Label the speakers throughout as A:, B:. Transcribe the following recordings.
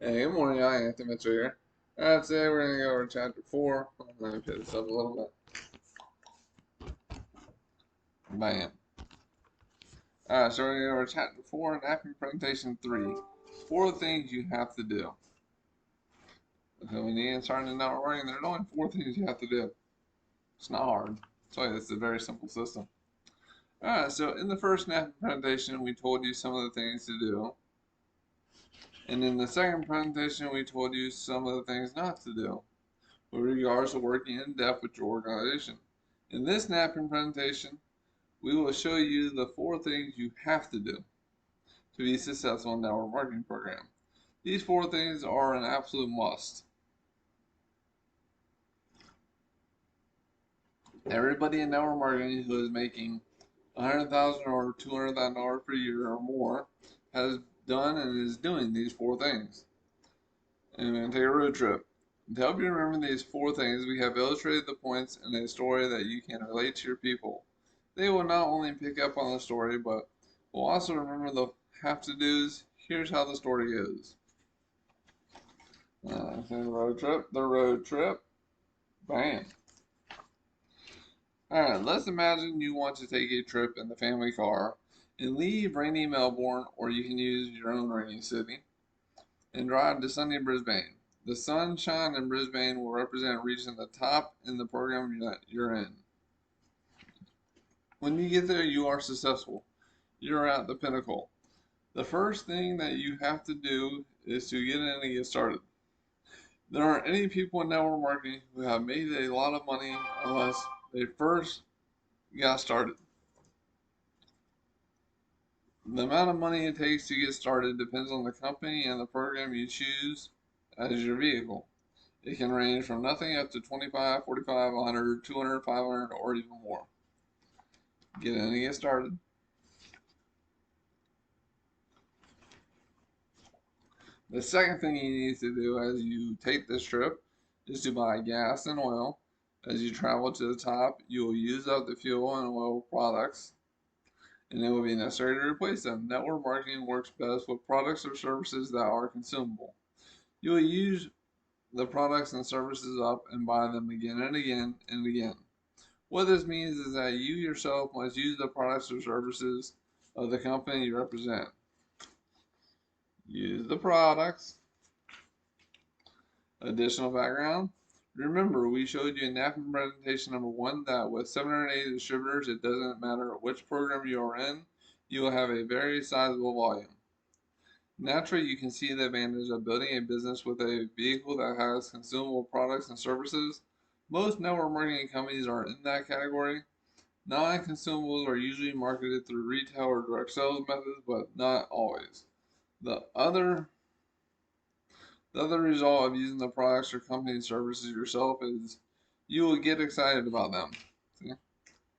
A: Hey, good morning, I Anthony Mitchell here. Alright, today we're going to go over chapter 4. Let me pick this up a little bit. Bam. Alright, so we're going to go over chapter 4, napkin presentation 3. 4 things you have to do. So when you get started in networking, there's only 4 things you have to do. It's not hard. So it's a very simple system. Alright, so in the first napkin presentation, we told you some of the things to do. And in the second presentation, we told you some of the things not to do with regards to working in depth with your organization. In this napkin presentation, we will show you the 4 things you have to do to be successful in our marketing program. These 4 things are an absolute must. Everybody in network marketing who is making $100,000 or $200,000 per year or more has done and is doing these 4 things. And we're going to take a road trip. To help you remember these 4 things, we have illustrated the points in a story that you can relate to your people. They will not only pick up on the story, but will also remember the have-to-dos. Here's how the story goes. The road trip. Bam. Alright, let's imagine you want to take a trip in the family car and leave rainy Melbourne, or you can use your own rainy city, and drive to sunny Brisbane. The sunshine in Brisbane will represent reaching the top in the program that you're in. When you get there, you are successful. You're at the pinnacle. The first thing that you have to do is to get in and get started. There aren't any people in network marketing who have made a lot of money unless they first got started. The amount of money it takes to get started depends on the company and the program you choose as your vehicle. It can range from nothing up to 25, 45, 100, 200, 500, or even more. Get in and get started. The second thing you need to do as you take this trip is to buy gas and oil. As you travel to the top, you will use up the fuel and oil products, and it will be necessary to replace them. Network marketing works best with products or services that are consumable. You will use the products and services up and buy them again and again and again. What this means is that you yourself must use the products or services of the company you represent. Use the products. Additional background. Remember, we showed you in napkin presentation number 1 that with 780 distributors, it doesn't matter which program you are in, you will have a very sizable volume. Naturally, you can see the advantage of building a business with a vehicle that has consumable products and services. Most network marketing companies are in that category. Non-consumables are usually marketed through retail or direct sales methods, but not always. The other result of using the products or company services yourself is you will get excited about them. See?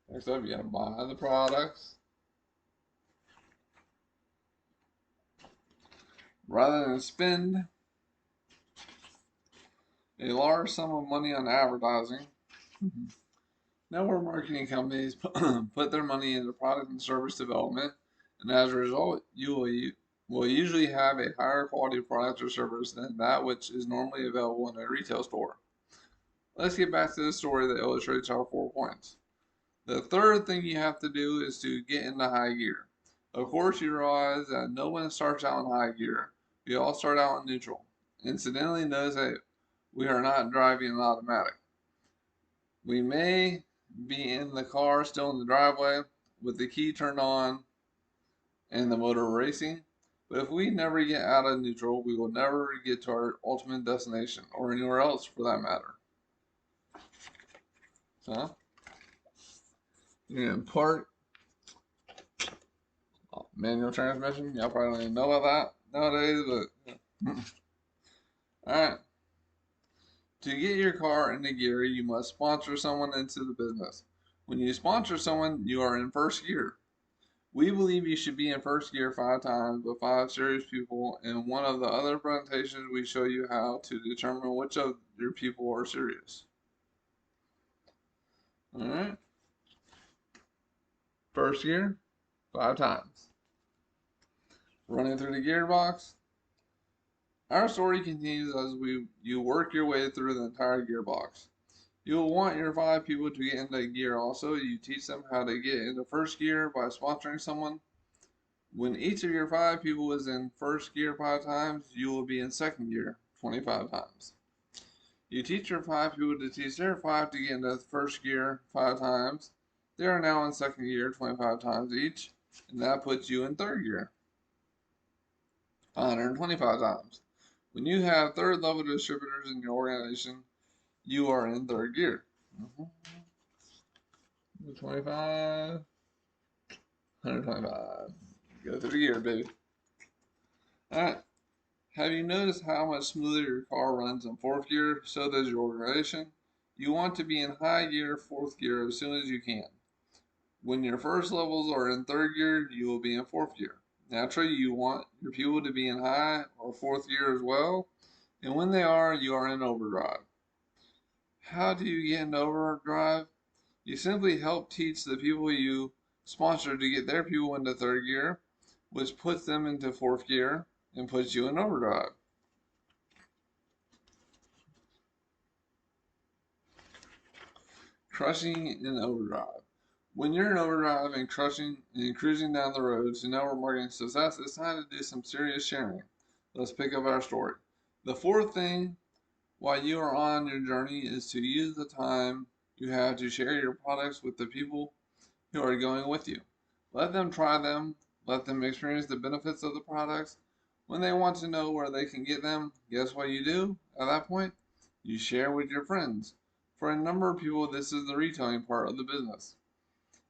A: Next up, you gotta buy the products. Rather than spend a large sum of money on advertising, network marketing companies put their money into product and service development, and as a result, you will usually have a higher quality product or service than that which is normally available in a retail store. Let's get back to the story that illustrates our 4 points. The third thing you have to do is to get into high gear. Of course, you realize that no one starts out in high gear. We all start out in neutral. Incidentally, notice that we are not driving an automatic. We may be in the car, still in the driveway, with the key turned on and the motor racing. But if we never get out of neutral, we will never get to our ultimate destination, or anywhere else for that matter. So, park, manual transmission. Y'all probably don't even know about that nowadays, but alright. To get your car into gear, you must sponsor someone into the business. When you sponsor someone, you are in first gear. We believe you should be in first gear 5 times with 5 serious people. In one of the other presentations, we show you how to determine which of your people are serious. Alright. First gear, 5 times. Running through the gearbox. Our story continues as you work your way through the entire gearbox. You will want your 5 people to get into gear also. You teach them how to get into first gear by sponsoring someone. When each of your 5 people is in first gear 5 times, you will be in second gear 25 times. You teach your 5 people to teach their 5 to get into first gear 5 times. They are now in second gear 25 times each, and that puts you in third gear 125 times. When you have third level distributors in your organization, you are in third gear. 25, 125. Go through the gear, baby. Alright. Have you noticed how much smoother your car runs in fourth gear? So does your organization. You want to be in high gear, fourth gear as soon as you can. When your first levels are in third gear, you will be in fourth gear. Naturally, you want your people to be in high or fourth gear as well. And when they are, you are in overdrive. How do you get into overdrive? You simply help teach the people you sponsor to get their people into third gear, which puts them into fourth gear and puts you in overdrive. Crushing in overdrive. When you're in overdrive and crushing and cruising down the road to network marketing success, it's time to do some serious sharing. Let's pick up our story. The fourth thing while you are on your journey is to use the time you have to share your products with the people who are going with you. Let them try them, let them experience the benefits of the products. When they want to know where they can get them, guess what you do at that point? You share with your friends. For a number of people, this is the retailing part of the business.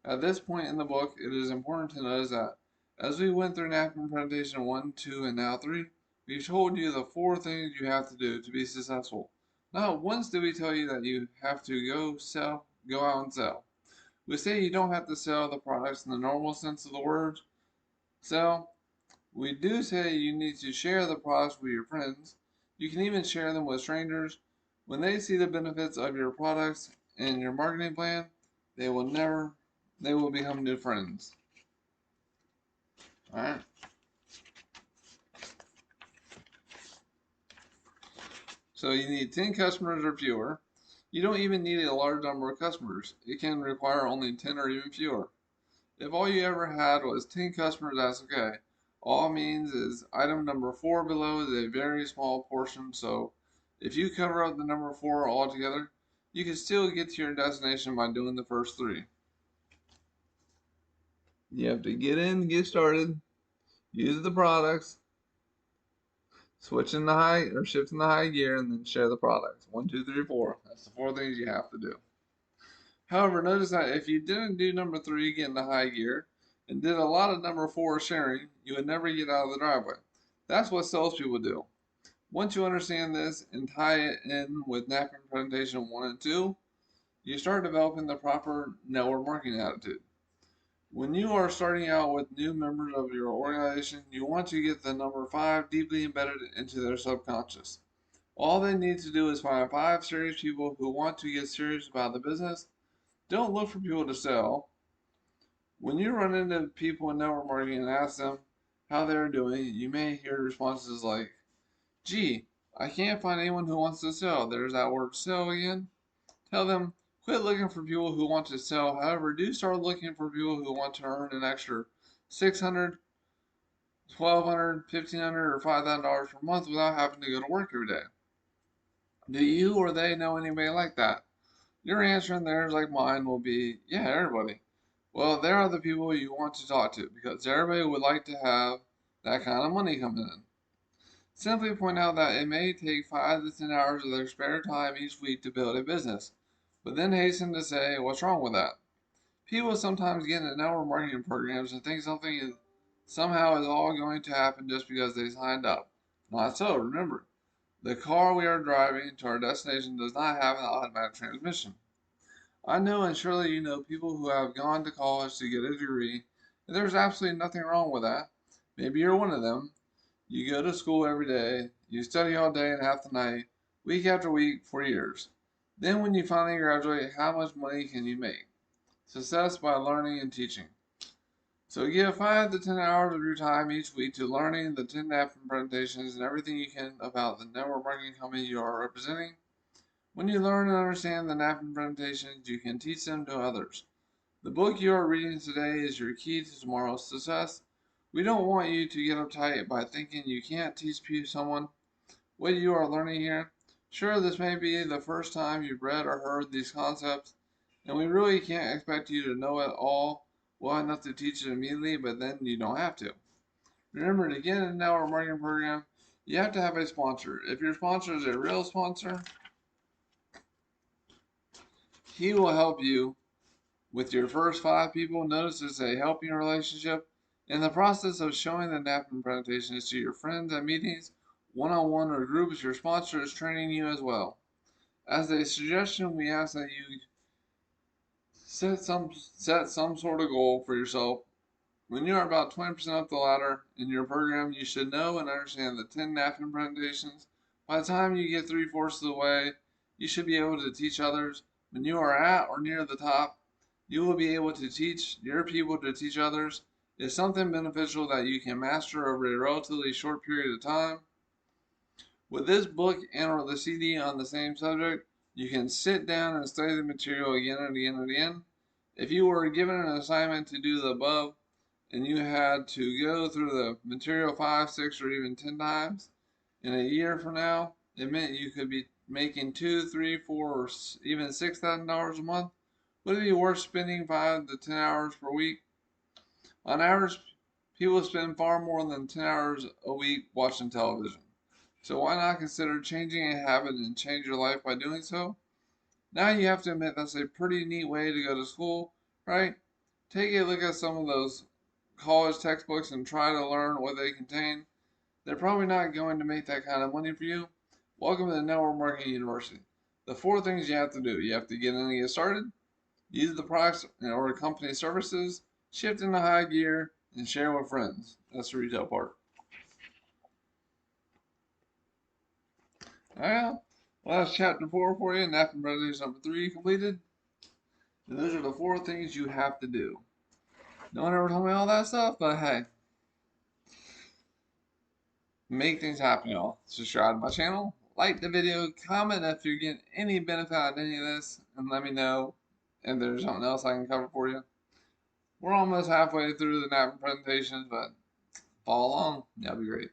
A: At this point in the book, it is important to notice that as we went through napkin presentation 1, 2, and now 3, we've told you the 4 things you have to do to be successful. Not once did we tell you that you have to go out and sell. We say you don't have to sell the products in the normal sense of the word sell. We do say you need to share the products with your friends. You can even share them with strangers. When they see the benefits of your products and your marketing plan, they will become new friends. Alright? So you need 10 customers or fewer. You don't even need a large number of customers. It can require only 10 or even fewer. If all you ever had was 10 customers, that's okay. All it means is item number 4 below is a very small portion, so if you cover up the number 4 altogether, you can still get to your destination by doing the first 3. You have to get in, get started, use the products, switch in the high or shift in the high gear, and then share the products. 1, 2, 3, 4. That's the 4 things you have to do. However, notice that if you didn't do number 3, get into high gear, and did a lot of number 4 sharing, you would never get out of the driveway. That's what salespeople do. Once you understand this and tie it in with napkin presentation 1 and 2, you start developing the proper network marketing attitude. When you are starting out with new members of your organization, you want to get the number 5 deeply embedded into their subconscious. All they need to do is find 5 serious people who want to get serious about the business. Don't look for people to sell. When you run into people in network marketing and ask them how they're doing, you may hear responses like, "Gee, I can't find anyone who wants to sell." There's that word sell again. Tell them, quit looking for people who want to sell. However, do start looking for people who want to earn an extra $600, $1,200, $1,500, or $5,000 per month without having to go to work every day. Do you or they know anybody like that? Your answer and theirs, like mine, will be, yeah, everybody. Well, there are the people you want to talk to because everybody would like to have that kind of money coming in. Simply point out that it may take 5 to 10 hours of their spare time each week to build a business, but then hasten to say, what's wrong with that? People sometimes get into network marketing programs and think something somehow is all going to happen just because they signed up. Not so. Remember, the car we are driving to our destination does not have an automatic transmission. I know, and surely you know, people who have gone to college to get a degree, and there's absolutely nothing wrong with that. Maybe you're one of them. You go to school every day, you study all day and half the night, week after week for years. Then when you finally graduate, how much money can you make? Success by learning and teaching. So give 5 to 10 hours of your time each week to learning the 10 napkin presentations and everything you can about the network marketing company you are representing. When you learn and understand the napkin presentations, you can teach them to others. The book you are reading today is your key to tomorrow's success. We don't want you to get uptight by thinking you can't teach someone what you are learning here. Sure, this may be the first time you've read or heard these concepts, and we really can't expect you to know it all well enough to teach it immediately, but then you don't have to. Remember, to get in an hour marketing program, you have to have a sponsor. If your sponsor is a real sponsor, he will help you with your first 5 people. Notice it's a helping relationship. In the process of showing the napkin presentations to your friends at meetings, one-on-one or groups, your sponsor is training you as well. As a suggestion, we ask that you set some sort of goal for yourself. When you are about 20% up the ladder in your program, you should know and understand the 10 napkin presentations. By the time you get 3/4 of the way, you should be able to teach others. When you are at or near the top, you will be able to teach your people to teach others. It's something beneficial that you can master over a relatively short period of time. With this book and or the CD on the same subject, you can sit down and study the material again and again and again. If you were given an assignment to do the above, and you had to go through the material 5, 6, or even 10 times in a year from now, it meant you could be making 2, 3, 4, or even $6,000 a month. Would it be worth spending 5 to 10 hours per week? On average, people spend far more than 10 hours a week watching television. So why not consider changing a habit and change your life by doing so? Now you have to admit that's a pretty neat way to go to school, right? Take a look at some of those college textbooks and try to learn what they contain. They're probably not going to make that kind of money for you. Welcome to the Network Marketing University. The 4 things you have to do: you have to get in and get started, use the products or company services, shift into high gear, and share with friends. That's the retail part. Alright, well, that's chapter 4 for you. Napkin presentation number 3 completed. And those are the 4 things you have to do. No one ever told me all that stuff, but hey, make things happen, y'all. Subscribe to my channel, like the video, comment if you're getting any benefit out of any of this, and let me know if there's something else I can cover for you. We're almost halfway through the napkin presentations, but follow along. That'll be great.